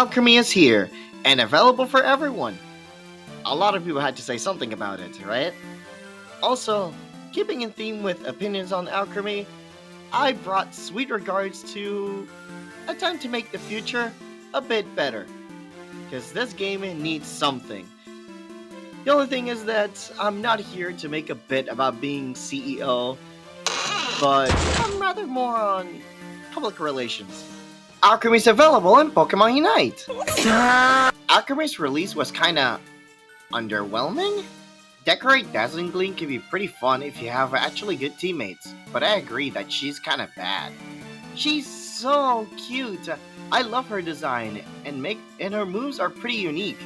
Alcremie is here and available for everyone. A lot of people had to say something about it, right? Also, keeping in theme with opinions on Alcremie, I brought sweet regards to attempt to make the future a bit better. Because this game needs something. The only thing is that I'm not here to make a bit about being CEO, but I'm rather more on public relations. Alcremie is available in PokemonUnite. Alcremie's release was kinda underwhelming. Decorate Dazzling Gleam can be pretty fun if you have actually good teammates, but I agree that she's kinda bad. She's so cute. I love her design, and her moves are pretty unique.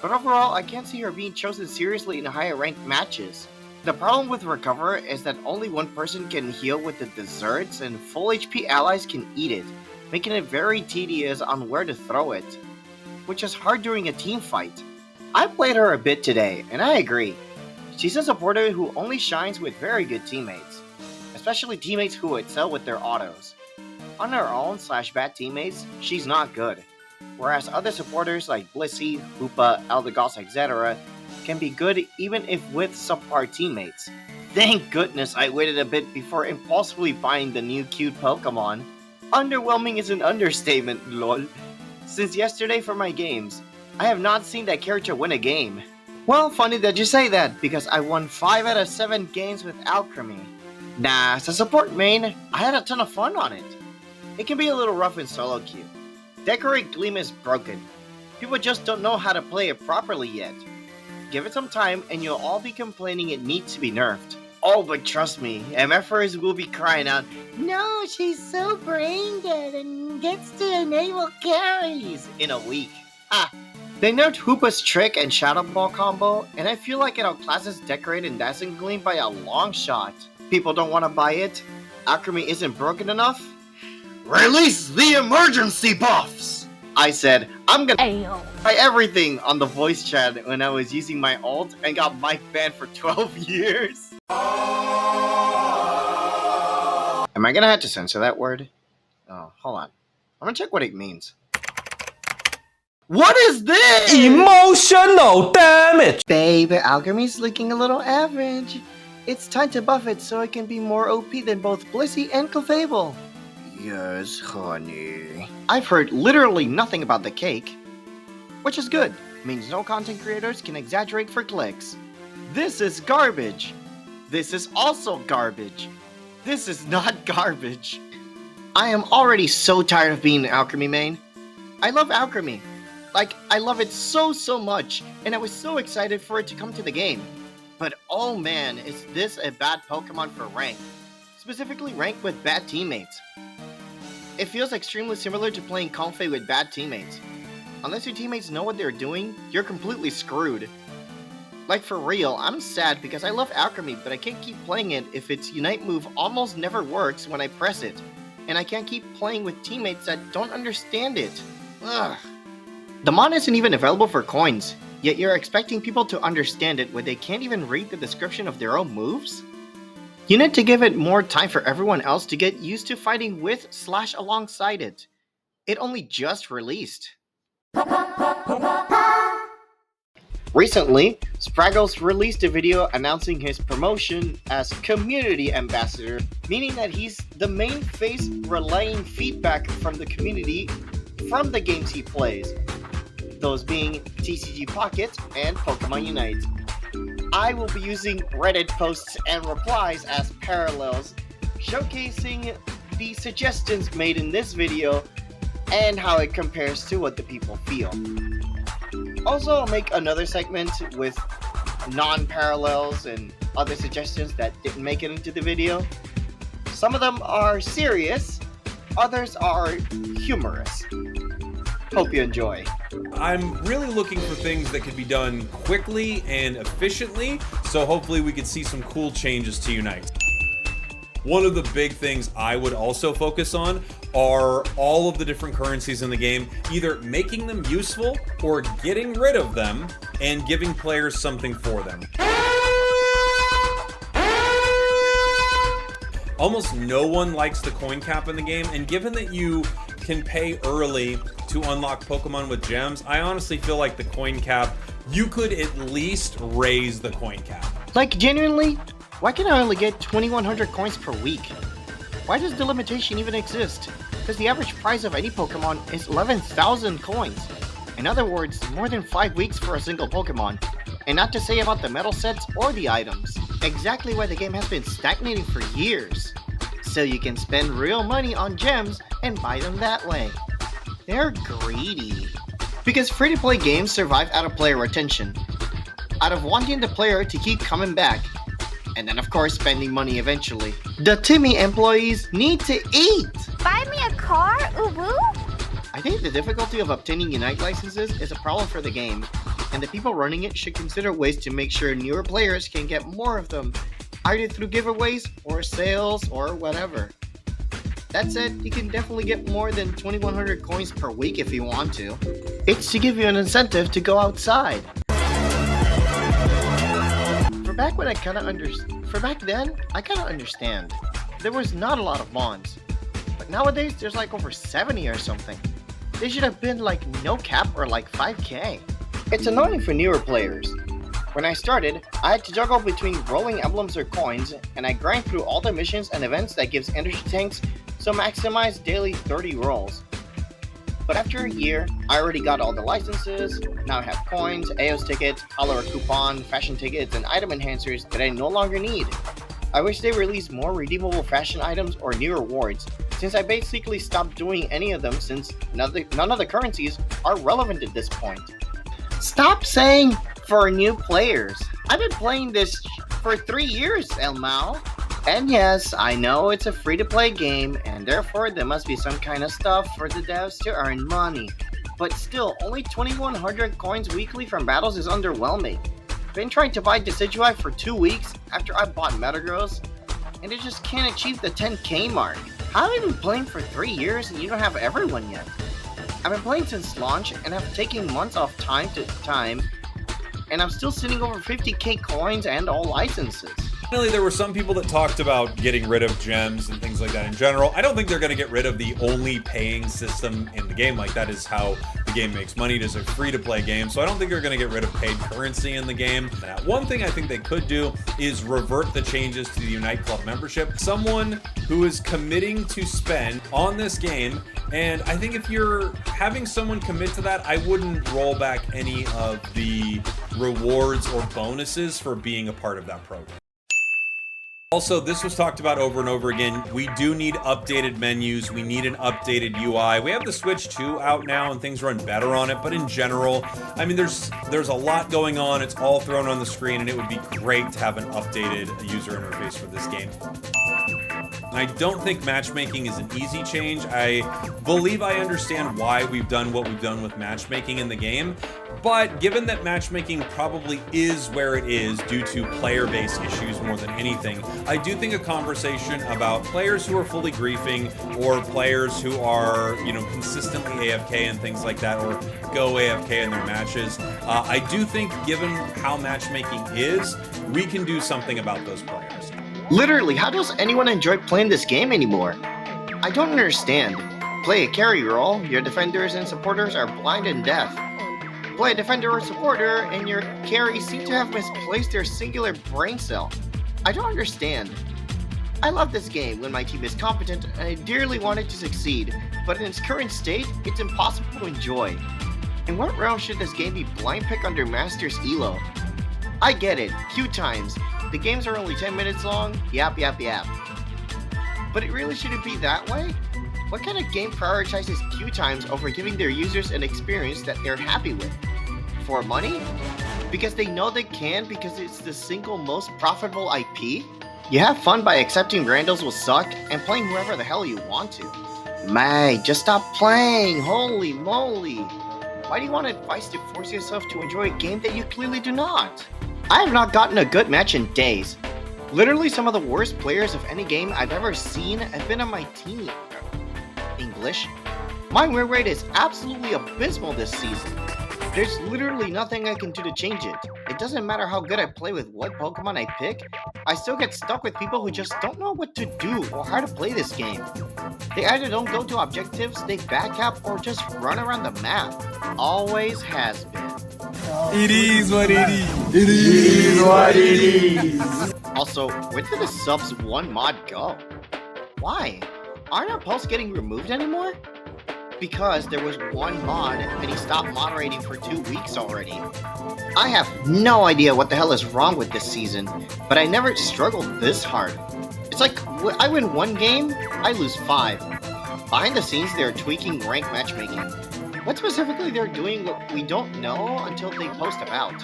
But overall, I can't see her being chosen seriously in higher ranked matches. The problem with Recover is that only one person can heal with the desserts and full HP allies can eat it, making it very tedious on where to throw it, which is hard during a team fight. I played her a bit today, and I agree. She's a supporter who only shines with very good teammates, especially teammates who excel with their autos. On her own / bad teammates, she's not good, whereas other supporters like Blissey, Hoopa, Eldegoss, etc. can be good even if with subpar teammates. Thank goodness I waited a bit before impulsively buying the new cute Pokemon. Underwhelming is an understatement, lol. Since yesterday for my games, I have not seen that character win a game. Well, funny that you say that, because I won 5 out of 7 games with Alcremie. Nah, as a support main, I had a ton of fun on it. It can be a little rough in solo queue. Decorate Gleam is broken. People just don't know how to play it properly yet. Give it some time and you'll all be complaining it needs to be nerfed. Oh, but trust me, MFers will be crying out, "No, she's so brain dead and gets to enable carries" in a week. Ha! They nerfed Hoopa's Trick and Shadow Ball combo, and I feel like it outclasses Decorate and Dazzling Gleam by a long shot. People don't want to buy it? Alcremie isn't broken enough? Release the emergency buffs! I said, I'm gonna buy everything on the voice chat when I was using my ult and got mic banned for 12 years. Am I gonna have to censor that word? Oh, hold on. I'm gonna check what it means. What is this? Emotional damage! Babe, Alcremie's looking a little average. It's time to buff it so it can be more OP than both Blissey and Clefable. Yes, honey. I've heard literally nothing about the cake, which is good. Means no content creators can exaggerate for clicks. This is garbage. This is also garbage. This is not garbage. I am already so tired of being an Alcremie main. I love Alcremie. Like, I love it so much, and I was so excited for it to come to the game. But oh man, is this a bad Pokemon for rank. Specifically ranked with bad teammates. It feels extremely similar to playing Comfey with bad teammates. Unless your teammates know what they're doing, you're completely screwed. Like for real, I'm sad because I love Alcremie, but I can't keep playing it if its Unite move almost never works when I press it. And I can't keep playing with teammates that don't understand it. Ugh. The mod isn't even available for coins, yet you're expecting people to understand it when they can't even read the description of their own moves? You need to give it more time for everyone else to get used to fighting with / alongside it. It only just released. Recently, Spraggles released a video announcing his promotion as Community Ambassador, meaning that he's the main face relaying feedback from the community from the games he plays, those being TCG Pocket and PokemonUnite. I will be using Reddit posts and replies as parallels, showcasing the suggestions made in this video and how it compares to what the people feel. Also, I'll make another segment with non-parallels and other suggestions that didn't make it into the video. Some of them are serious, others are humorous. Hope you enjoy. I'm really looking for things that could be done quickly and efficiently, so hopefully we could see some cool changes to Unite. One of the big things I would also focus on are all of the different currencies in the game, either making them useful or getting rid of them and giving players something for them. Almost no one likes the coin cap in the game, and given that you can pay early to unlock Pokemon with gems, I honestly feel like the coin cap, you could at least raise the coin cap. Like, genuinely, why can I only get 2,100 coins per week? Why does the limitation even exist? Because the average price of any Pokemon is 11,000 coins. In other words, more than 5 weeks for a single Pokemon. And not to say about the metal sets or the items. Exactly why the game has been stagnating for years. So you can spend real money on gems and buy them that way. They're greedy. Because free-to-play games survive out of player retention. Out of wanting the player to keep coming back. And then of course spending money eventually. The Timmy employees need to eat! Buy me a car, Ubu? I think the difficulty of obtaining Unite licenses is a problem for the game, and the people running it should consider ways to make sure newer players can get more of them, either through giveaways or sales or whatever. That said, you can definitely get more than 2,100 coins per week if you want to. It's to give you an incentive to go outside. For back then, I kinda understand. There was not a lot of mons. But nowadays, there's like over 70 or something. They should have been like no cap or like 5k. It's annoying for newer players. When I started, I had to juggle between rolling emblems or coins, and I grind through all the missions and events that gives energy tanks, so maximize daily 30 rolls. But after a year, I already got all the licenses, now I have coins, AOS tickets, follower coupon, fashion tickets, and item enhancers that I no longer need. I wish they released more redeemable fashion items or new rewards, since I basically stopped doing any of them since none of the currencies are relevant at this point. Stop saying for new players. I've been playing this for 3 years, Elmao. And yes, I know it's a free-to-play game, and therefore there must be some kind of stuff for the devs to earn money. But still, only 2,100 coins weekly from battles is underwhelming. Been trying to buy Decidueye for 2 weeks after I bought Metagross, and it just can't achieve the 10k mark. How have you been playing for 3 years and you don't have everyone yet? I've been playing since launch and have taken months off time to time, and I'm still sitting over 50k coins and all licenses. Finally, there were some people that talked about getting rid of gems and things like that in general. I don't think they're going to get rid of the only paying system in the game. Like, that is how the game makes money. It is a free-to-play game, so I don't think they're going to get rid of paid currency in the game. Now, one thing I think they could do is revert the changes to the Unite Club membership. Someone who is committing to spend on this game, and I think if you're having someone commit to that, I wouldn't roll back any of the rewards or bonuses for being a part of that program. Also, this was talked about over and over again. We do need updated menus. We need an updated UI. We have the Switch 2 out now and things run better on it, but in general, I mean, there's a lot going on. It's all thrown on the screen, and it would be great to have an updated user interface for this game. And I don't think matchmaking is an easy change. I believe I understand why we've done what we've done with matchmaking in the game, but given that matchmaking probably is where it is due to player-based issues more than anything, I do think a conversation about players who are fully griefing or players who are, you know, consistently AFK and things like that, or go AFK in their matches, I do think given how matchmaking is, we can do something about those players. Literally, how does anyone enjoy playing this game anymore? I don't understand. Play a carry role, your defenders and supporters are blind and deaf. Play a defender or supporter, and your carries seem to have misplaced their singular brain cell. I don't understand. I love this game when my team is competent, and I dearly want it to succeed, but in its current state, it's impossible to enjoy. In what realm should this game be blind pick under Master's Elo? I get it, queue times. The games are only 10 minutes long, yap. But it really shouldn't be that way? What kind of game prioritizes queue times over giving their users an experience that they're happy with? For money? Because they know they can because it's the single most profitable IP? You have fun by accepting randos will suck and playing whoever the hell you want to. May, just stop playing, holy moly! Why do you want advice to force yourself to enjoy a game that you clearly do not? I have not gotten a good match in days. Literally some of the worst players of any game I've ever seen have been on my team. English? My win rate is absolutely abysmal this season. There's literally nothing I can do to change it. It doesn't matter how good I play with what Pokemon I pick, I still get stuck with people who just don't know what to do or how to play this game. They either don't go to objectives, they back up, or just run around the map. Always has been. It is what it is. It is what it is. Also, where did the subs 1 mod go? Why? Aren't our posts getting removed anymore? Because there was one mod and he stopped moderating for 2 weeks already. I have no idea what the hell is wrong with this season, but I never struggled this hard. It's like, I win 1 game, I lose 5. Behind the scenes, they're tweaking rank matchmaking. What specifically they're doing, we don't know until they post about.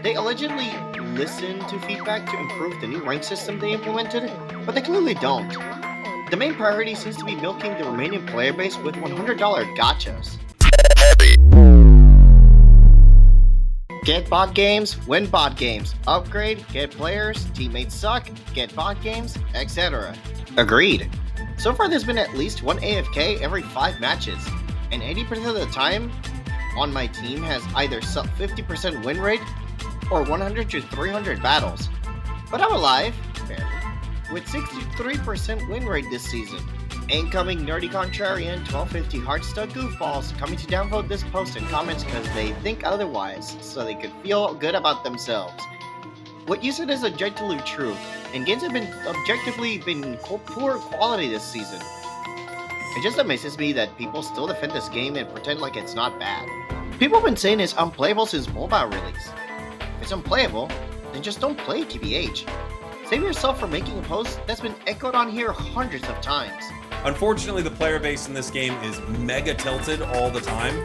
They allegedly listen to feedback to improve the new rank system they implemented, but they clearly don't. The main priority seems to be milking the remaining player base with $100 gachas. Get bot games, win bot games, upgrade, get players, teammates suck, get bot games, etc. Agreed. So far there's been at least 1 AFK every 5 matches, and 80% of the time on my team has either sub 50% win rate or 100 to 300 battles. But I'm alive, barely, with 63% win rate this season. Incoming nerdy contrarian 1250 hard-stuck goofballs coming to downvote this post in comments because they think otherwise, so they could feel good about themselves. What you said is objectively true, and games have been objectively poor quality this season. It just amazes me that people still defend this game and pretend like it's not bad. People have been saying it's unplayable since mobile release. If it's unplayable, then just don't play TBH. Save yourself from making a post that's been echoed on here hundreds of times. Unfortunately, the player base in this game is mega tilted all the time.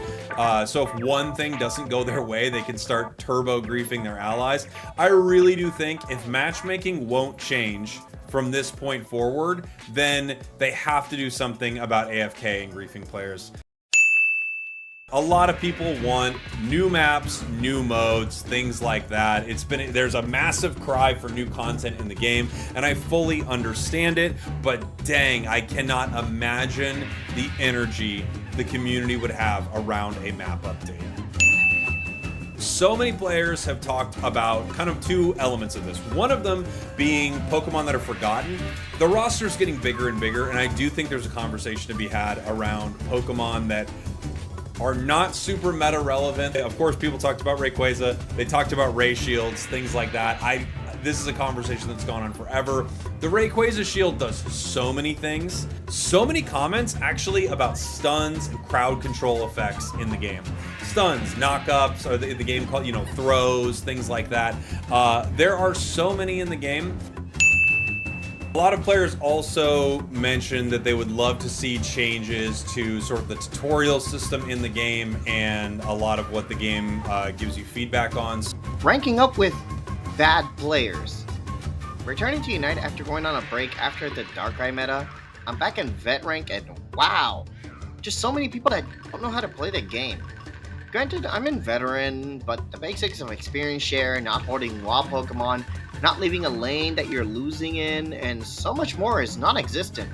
So if one thing doesn't go their way, they can start turbo griefing their allies. I really do think if matchmaking won't change from this point forward, then they have to do something about AFK and griefing players. A lot of people want new maps, new modes, things like that. There's a massive cry for new content in the game, and I fully understand it, but dang, I cannot imagine the energy the community would have around a map update. So many players have talked about kind of 2 elements of this. One of them being Pokemon that are forgotten. The roster's getting bigger and bigger, and I do think there's a conversation to be had around Pokemon that are not super meta relevant. Of course, people talked about Rayquaza, they talked about Ray Shields, things like that. This is a conversation that's gone on forever. The Rayquaza shield does so many things. So many comments actually about stuns and crowd control effects in the game. Stuns, knockups, or the game called, throws, things like that. There are so many in the game. A lot of players also mentioned that they would love to see changes to sort of the tutorial system in the game and a lot of what the game gives you feedback on. Ranking up with bad players. Returning to Unite after going on a break after the Darkrai meta, I'm back in vet rank and wow, just so many people that don't know how to play the game. Granted, I'm in veteran, but the basics of experience share, not holding wild Pokemon, not leaving a lane that you're losing in, and so much more is non-existent.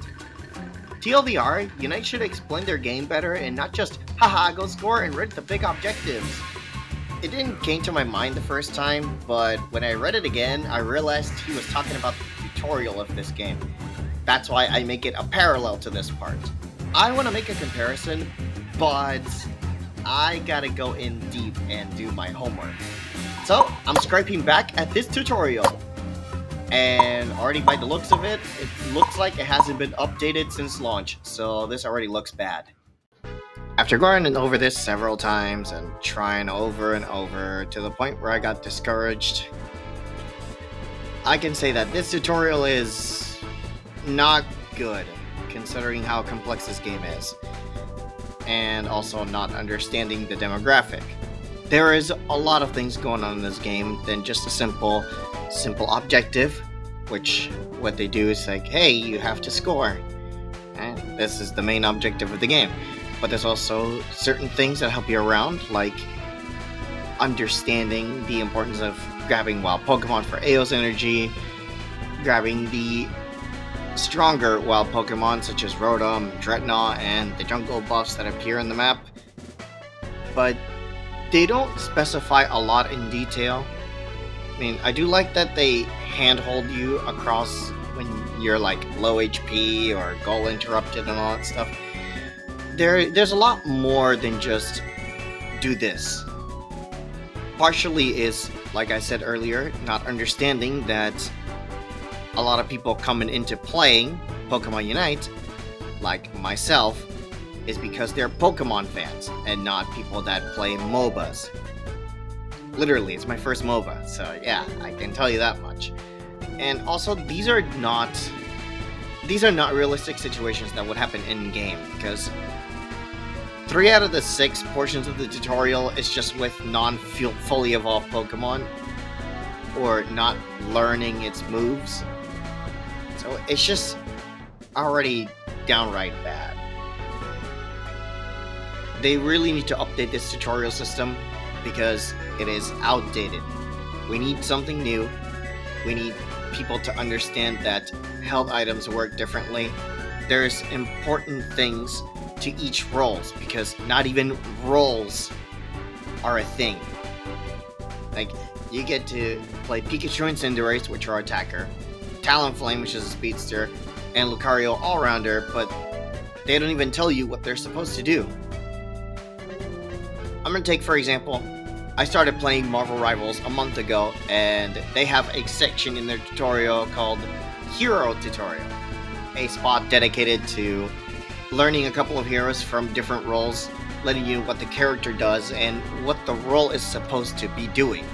TLDR, Unite should explain their game better and not just, haha, go score and read the big objectives. It didn't came to my mind the first time, but when I read it again, I realized he was talking about the tutorial of this game. That's why I make it a parallel to this part. I want to make a comparison, but I gotta go in deep and do my homework. So, I'm scraping back at this tutorial. And already by the looks of it, it looks like it hasn't been updated since launch, so this already looks bad. After going over this several times and trying over and over to the point where I got discouraged, I can say that this tutorial is not good, considering how complex this game is, and also not understanding the demographic. There is a lot of things going on in this game than just a simple objective, which what they do is like, hey, you have to score. And this is the main objective of the game. But there's also certain things that help you around, like understanding the importance of grabbing wild Pokemon for Aeos energy, grabbing the stronger wild Pokemon such as Rotom, Dreadnought, and the jungle buffs that appear in the map. But they don't specify a lot in detail, mean, I do like that they handhold you across when you're like low HP or goal interrupted and all that stuff. There's a lot more than just do this. Partially is, like I said earlier, not understanding that a lot of people coming into playing PokemonUnite, like myself, is because they're Pokemon fans and not people that play MOBAs. Literally, it's my first MOBA, so yeah, I can tell you that much. And also, these are not realistic situations that would happen in-game, because 3 out of the 6 portions of the tutorial is just with non-fully evolved Pokemon, or not learning its moves. So it's just already downright bad. They really need to update this tutorial system because it is outdated. We need something new. We need people to understand that health items work differently. There's important things to each roles because not even roles are a thing. Like, you get to play Pikachu and Cinderace, which are attacker, Talonflame, which is a speedster, and Lucario all-rounder, but they don't even tell you what they're supposed to do. I'm gonna take, for example, I started playing Marvel Rivals a month ago, and they have a section in their tutorial called Hero Tutorial, a spot dedicated to learning a couple of heroes from different roles, letting you know what the character does and what the role is supposed to be doing.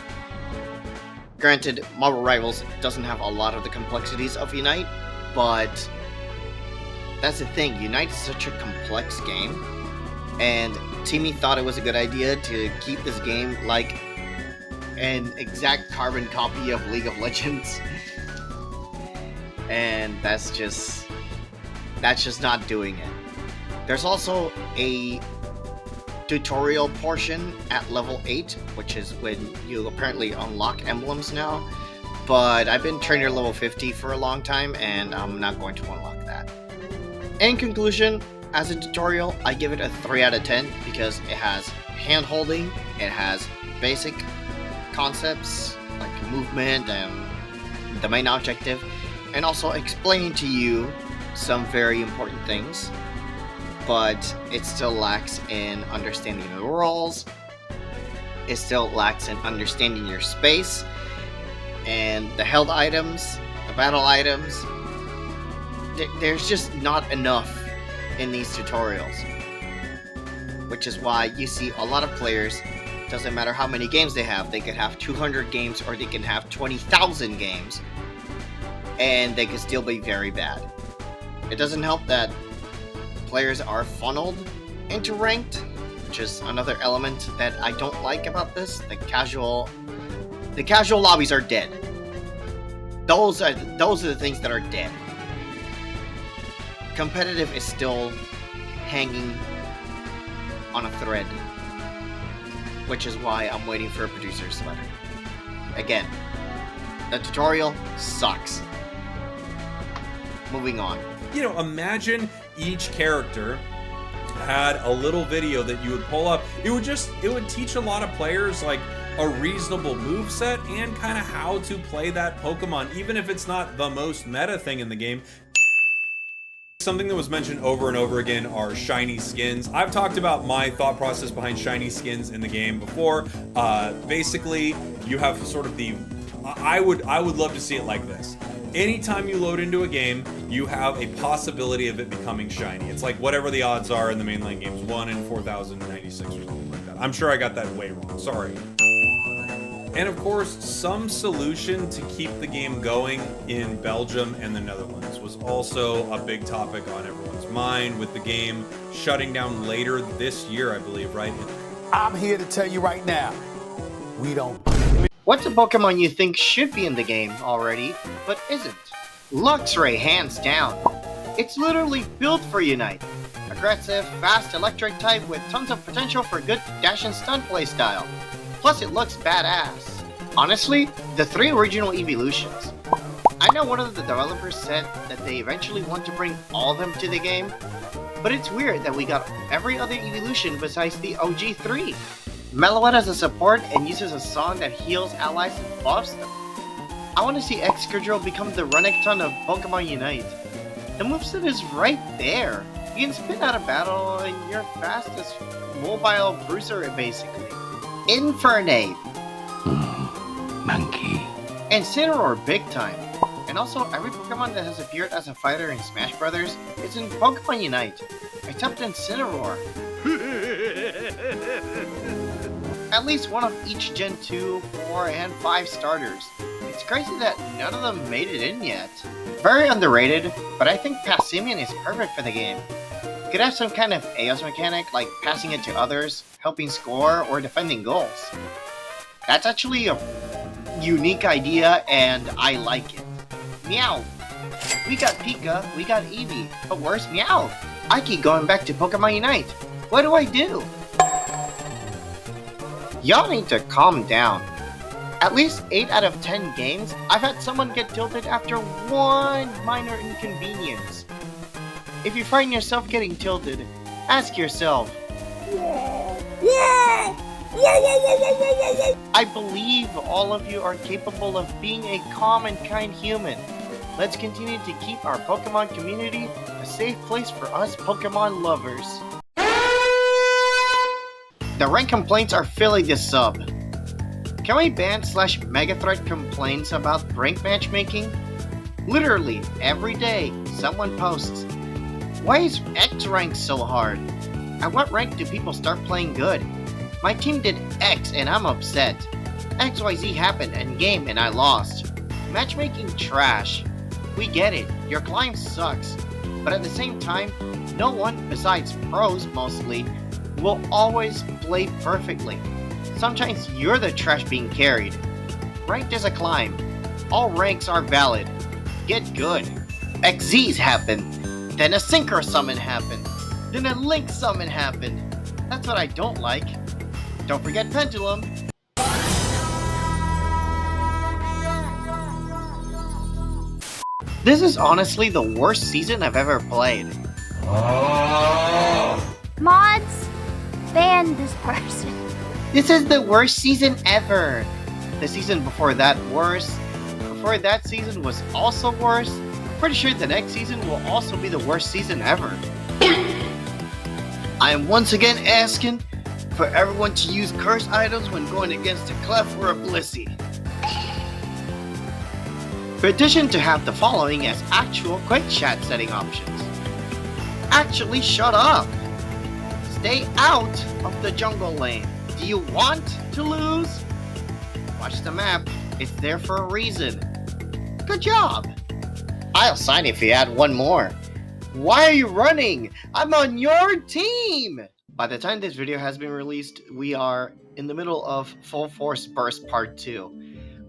Granted, Marvel Rivals doesn't have a lot of the complexities of Unite, but that's the thing, Unite is such a complex game, and Timmy thought it was a good idea to keep this game like an exact carbon copy of League of Legends. And that's just not doing it. There's also a tutorial portion at level 8, which is when you apparently unlock emblems now, but I've been trainer level 50 for a long time and I'm not going to unlock that. In conclusion, as a tutorial, I give it a 3 out of 10 because it has hand-holding, it has basic concepts like movement and the main objective, and also explaining to you some very important things, but it still lacks in understanding the roles, it still lacks in understanding your space, and the held items, the battle items. There's just not enough in these tutorials, which is why you see a lot of players, doesn't matter how many games they have, they could have 200 games or they can have 20,000 games, and they could still be very bad. It doesn't help that players are funneled into ranked, which is another element that I don't like about this. The casual lobbies are dead. Those are the things that are dead. Competitive is still hanging on a thread, which is why I'm waiting for a producer's letter. Again, the tutorial sucks. Moving on. You know, imagine each character had a little video that you would pull up. It would teach a lot of players like a reasonable moveset and kind of how to play that Pokemon, even if it's not the most meta thing in the game. Something that was mentioned over and over again are shiny skins. I've talked about my thought process behind shiny skins in the game before. Basically, you have sort of the... I would love to see it like this. Anytime you load into a game, you have a possibility of it becoming shiny. It's like whatever the odds are in the mainline games, 1 in 4,096 or something like that. I'm sure I got that way wrong, sorry. And of course, some solution to keep the game going in Belgium and the Netherlands was also a big topic on everyone's mind, with the game shutting down later this year, I believe, right? I'm here to tell you right now, we don't. What's a Pokemon you think should be in the game already, but isn't? Luxray, hands down. It's literally built for Unite. Aggressive, fast electric type with tons of potential for good dash and stun playstyle. Plus it looks badass. Honestly, the 3 original evolutions. I know one of the developers said that they eventually want to bring all of them to the game, but it's weird that we got every other evolution besides the OG 3. Meloette as a support and uses a song that heals allies and buffs them. I want to see Excadrill become the Renekton of PokemonUnite. The moveset is right there. You can spin out of battle and you're fastest mobile bruiser basically. Infernape. Monkey. Incineroar big time. And also, every Pokemon that has appeared as a fighter in Smash Bros. is in PokemonUnite, except Incineroar. At least one of each Gen 2, 4, and 5 starters. It's crazy that none of them made it in yet. Very underrated, but I think Passimian is perfect for the game. You could have some kind of AOS mechanic, like passing it to others, helping score, or defending goals. That's actually a unique idea, and I like it. Meow! We got Pika, we got Eevee, but where's Meow? I keep going back to PokemonUnite. What do I do? Y'all need to calm down. At least 8 out of 10 games, I've had someone get tilted after one minor inconvenience. If you find yourself getting tilted, ask yourself, I believe all of you are capable of being a calm and kind human. Let's continue to keep our Pokemon community a safe place for us Pokemon lovers. The rank complaints are filling this sub. Can we ban /Megathreat complaints about rank matchmaking? Literally, every day, someone posts, why is X rank so hard? At what rank do people start playing good? My team did X and I'm upset. XYZ happened endgame and I lost. Matchmaking trash. We get it, your climb sucks. But at the same time, no one, besides pros mostly, will always play perfectly. Sometimes you're the trash being carried. Ranked is a climb. All ranks are valid. Get good. XZs happened. Then a Synchro Summon happened. Then a Link Summon happened. That's what I don't like. Don't forget Pendulum. This is honestly the worst season I've ever played. Mods, ban this person. This is the worst season ever. The season before that worse. Before that season was also worse. Pretty sure the next season will also be the worst season ever. I am once again asking for everyone to use curse items when going against a Clef or a Blissey. Petition to have the following as actual quick chat setting options. Actually, shut up! Stay out of the jungle lane. Do you want to lose? Watch the map. It's there for a reason. Good job! I'll sign if you add one more. Why are you running? I'm on your team! By the time this video has been released, we are in the middle of Full Force Burst Part 2,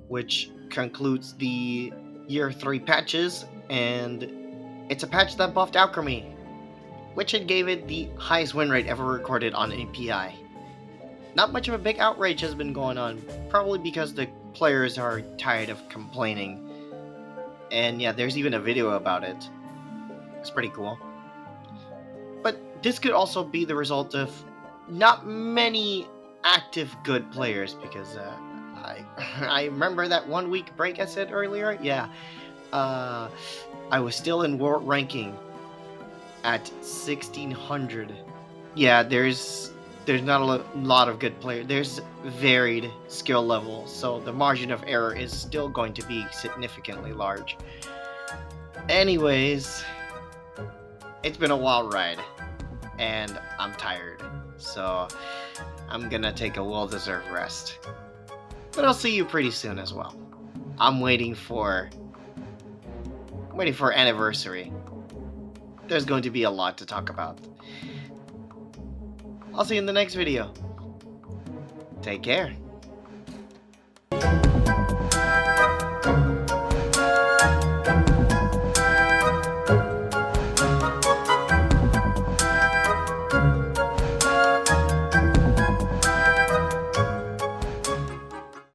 which concludes the Year 3 patches, and it's a patch that buffed Alcremie, which it gave it the highest win rate ever recorded on API. Not much of a big outrage has been going on, probably because the players are tired of complaining. And yeah, there's even a video about it. It's pretty cool. But this could also be the result of not many active good players, because I remember that 1 week break I said earlier. Yeah, I was still in world ranking at 1600. Yeah, there's not a lot of good players. There's varied skill levels, so the margin of error is still going to be significantly large. Anyways, it's been a wild ride, and I'm tired, so I'm gonna take a well-deserved rest. But I'll see you pretty soon as well. I'm waiting for anniversary. There's going to be a lot to talk about. I'll see you in the next video. Take care.